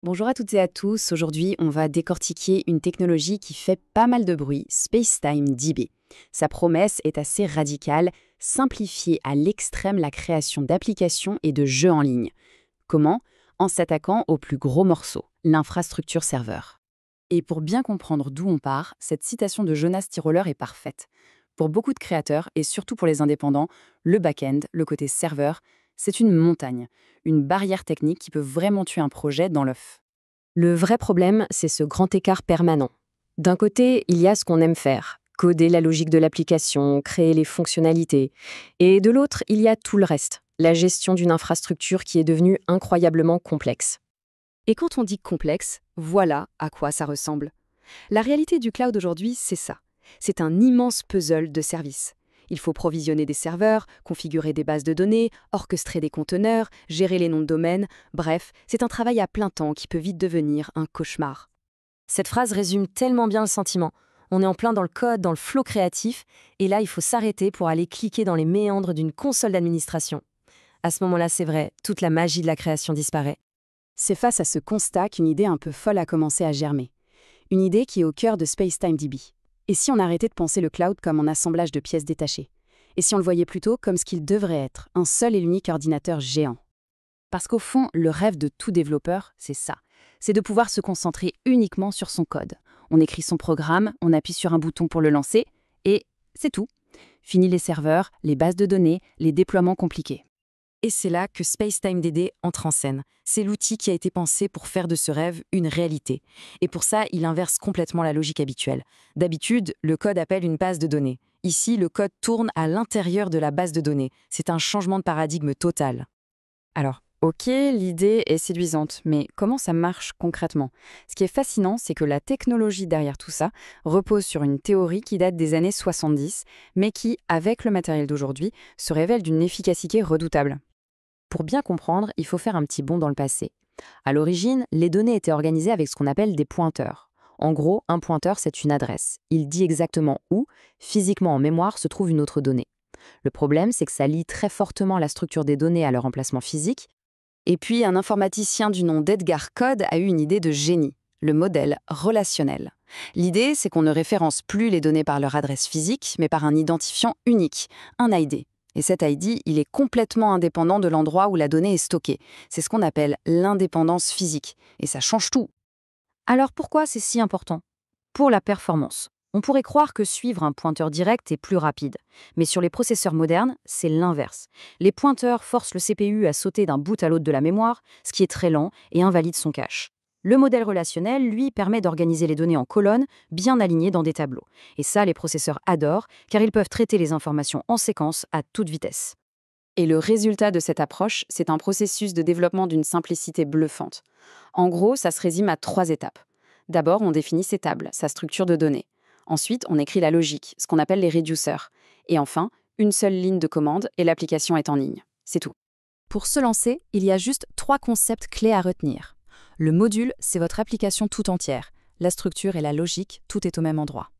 Bonjour à toutes et à tous. Aujourd'hui, on va décortiquer une technologie qui fait pas mal de bruit, SpaceTimeDB. Sa promesse est assez radicale, simplifier à l'extrême la création d'applications et de jeux en ligne. Comment? En s'attaquant au plus gros morceau, l'infrastructure serveur. Et pour bien comprendre d'où on part, cette citation de Jonas Tyroler est parfaite. Pour beaucoup de créateurs, et surtout pour les indépendants, le back-end, le côté serveur, c'est une montagne, une barrière technique qui peut vraiment tuer un projet dans l'œuf. Le vrai problème, c'est ce grand écart permanent. D'un côté, il y a ce qu'on aime faire, coder la logique de l'application, créer les fonctionnalités. Et de l'autre, il y a tout le reste, la gestion d'une infrastructure qui est devenue incroyablement complexe. Et quand on dit complexe, voilà à quoi ça ressemble. La réalité du cloud aujourd'hui, c'est ça. C'est un immense puzzle de services. Il faut provisionner des serveurs, configurer des bases de données, orchestrer des conteneurs, gérer les noms de domaine. Bref, c'est un travail à plein temps qui peut vite devenir un cauchemar. Cette phrase résume tellement bien le sentiment. On est en plein dans le code, dans le flow créatif, et là, il faut s'arrêter pour aller cliquer dans les méandres d'une console d'administration. À ce moment-là, c'est vrai, toute la magie de la création disparaît. C'est face à ce constat qu'une idée un peu folle a commencé à germer. Une idée qui est au cœur de SpaceTimeDB. Et si on arrêtait de penser le cloud comme un assemblage de pièces détachées? Et si on le voyait plutôt comme ce qu'il devrait être, un seul et l'unique ordinateur géant? Parce qu'au fond, le rêve de tout développeur, c'est ça. C'est de pouvoir se concentrer uniquement sur son code. On écrit son programme, on appuie sur un bouton pour le lancer, et c'est tout. Fini les serveurs, les bases de données, les déploiements compliqués. Et c'est là que SpaceTimeDB entre en scène. C'est l'outil qui a été pensé pour faire de ce rêve une réalité. Et pour ça, il inverse complètement la logique habituelle. D'habitude, le code appelle une base de données. Ici, le code tourne à l'intérieur de la base de données. C'est un changement de paradigme total. Alors, ok, l'idée est séduisante, mais comment ça marche concrètement? Ce qui est fascinant, c'est que la technologie derrière tout ça repose sur une théorie qui date des années 70, mais qui, avec le matériel d'aujourd'hui, se révèle d'une efficacité redoutable. Pour bien comprendre, il faut faire un petit bond dans le passé. À l'origine, les données étaient organisées avec ce qu'on appelle des pointeurs. En gros, un pointeur, c'est une adresse. Il dit exactement où, physiquement en mémoire, se trouve une autre donnée. Le problème, c'est que ça lie très fortement la structure des données à leur emplacement physique. Et puis, un informaticien du nom d'Edgar Code a eu une idée de génie, le modèle relationnel. L'idée, c'est qu'on ne référence plus les données par leur adresse physique, mais par un identifiant unique, un ID. Et cet ID, il est complètement indépendant de l'endroit où la donnée est stockée. C'est ce qu'on appelle l'indépendance physique. Et ça change tout. Alors pourquoi c'est si important? Pour la performance. On pourrait croire que suivre un pointeur direct est plus rapide. Mais sur les processeurs modernes, c'est l'inverse. Les pointeurs forcent le CPU à sauter d'un bout à l'autre de la mémoire, ce qui est très lent et invalide son cache. Le modèle relationnel, lui, permet d'organiser les données en colonnes, bien alignées dans des tableaux. Et ça, les processeurs adorent, car ils peuvent traiter les informations en séquence à toute vitesse. Et le résultat de cette approche, c'est un processus de développement d'une simplicité bluffante. En gros, ça se résume à 3 étapes. D'abord, on définit ses tables, sa structure de données. Ensuite, on écrit la logique, ce qu'on appelle les reducers. Et enfin, une seule ligne de commande et l'application est en ligne. C'est tout. Pour se lancer, il y a juste 3 concepts clés à retenir. Le module, c'est votre application tout entière. La structure et la logique, tout est au même endroit.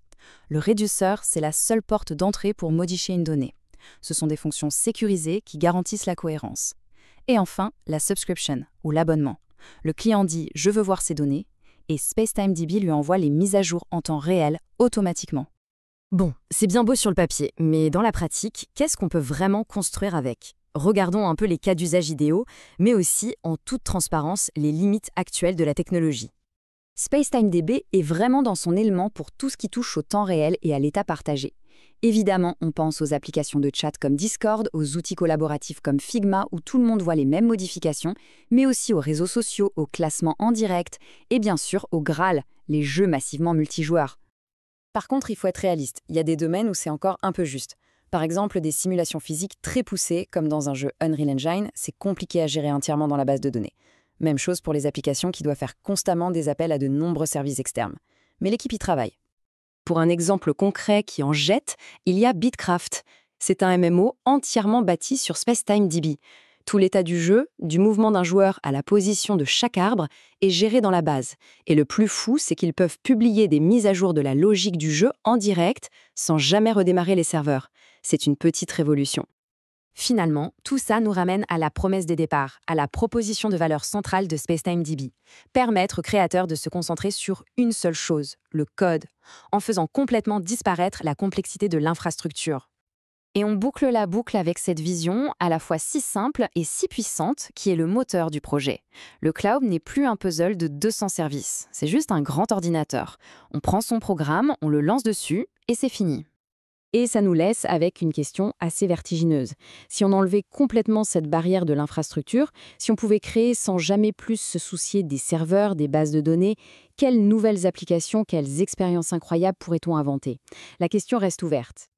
Le reducer, c'est la seule porte d'entrée pour modifier une donnée. Ce sont des fonctions sécurisées qui garantissent la cohérence. Et enfin, la subscription, ou l'abonnement. Le client dit « je veux voir ces données » et SpaceTimeDB lui envoie les mises à jour en temps réel automatiquement. Bon, c'est bien beau sur le papier, mais dans la pratique, qu'est-ce qu'on peut vraiment construire avec? Regardons un peu les cas d'usage idéaux, mais aussi, en toute transparence, les limites actuelles de la technologie. SpaceTimeDB est vraiment dans son élément pour tout ce qui touche au temps réel et à l'état partagé. Évidemment, on pense aux applications de chat comme Discord, aux outils collaboratifs comme Figma où tout le monde voit les mêmes modifications, mais aussi aux réseaux sociaux, aux classements en direct et bien sûr au Graal, les jeux massivement multijoueurs. Par contre, il faut être réaliste, il y a des domaines où c'est encore un peu juste. Par exemple, des simulations physiques très poussées, comme dans un jeu Unreal Engine, c'est compliqué à gérer entièrement dans la base de données. Même chose pour les applications qui doivent faire constamment des appels à de nombreux services externes. Mais l'équipe y travaille. Pour un exemple concret qui en jette, il y a Bitcraft. C'est un MMO entièrement bâti sur SpaceTimeDB. Tout l'état du jeu, du mouvement d'un joueur à la position de chaque arbre, est géré dans la base. Et le plus fou, c'est qu'ils peuvent publier des mises à jour de la logique du jeu en direct, sans jamais redémarrer les serveurs. C'est une petite révolution. Finalement, tout ça nous ramène à la promesse des départs, à la proposition de valeur centrale de SpaceTimeDB. Permettre aux créateurs de se concentrer sur une seule chose, le code, en faisant complètement disparaître la complexité de l'infrastructure. Et on boucle la boucle avec cette vision à la fois si simple et si puissante qui est le moteur du projet. Le cloud n'est plus un puzzle de 200 services, c'est juste un grand ordinateur. On prend son programme, on le lance dessus et c'est fini. Et ça nous laisse avec une question assez vertigineuse. Si on enlevait complètement cette barrière de l'infrastructure, si on pouvait créer sans jamais plus se soucier des serveurs, des bases de données, quelles nouvelles applications, quelles expériences incroyables pourrait-on inventer? La question reste ouverte.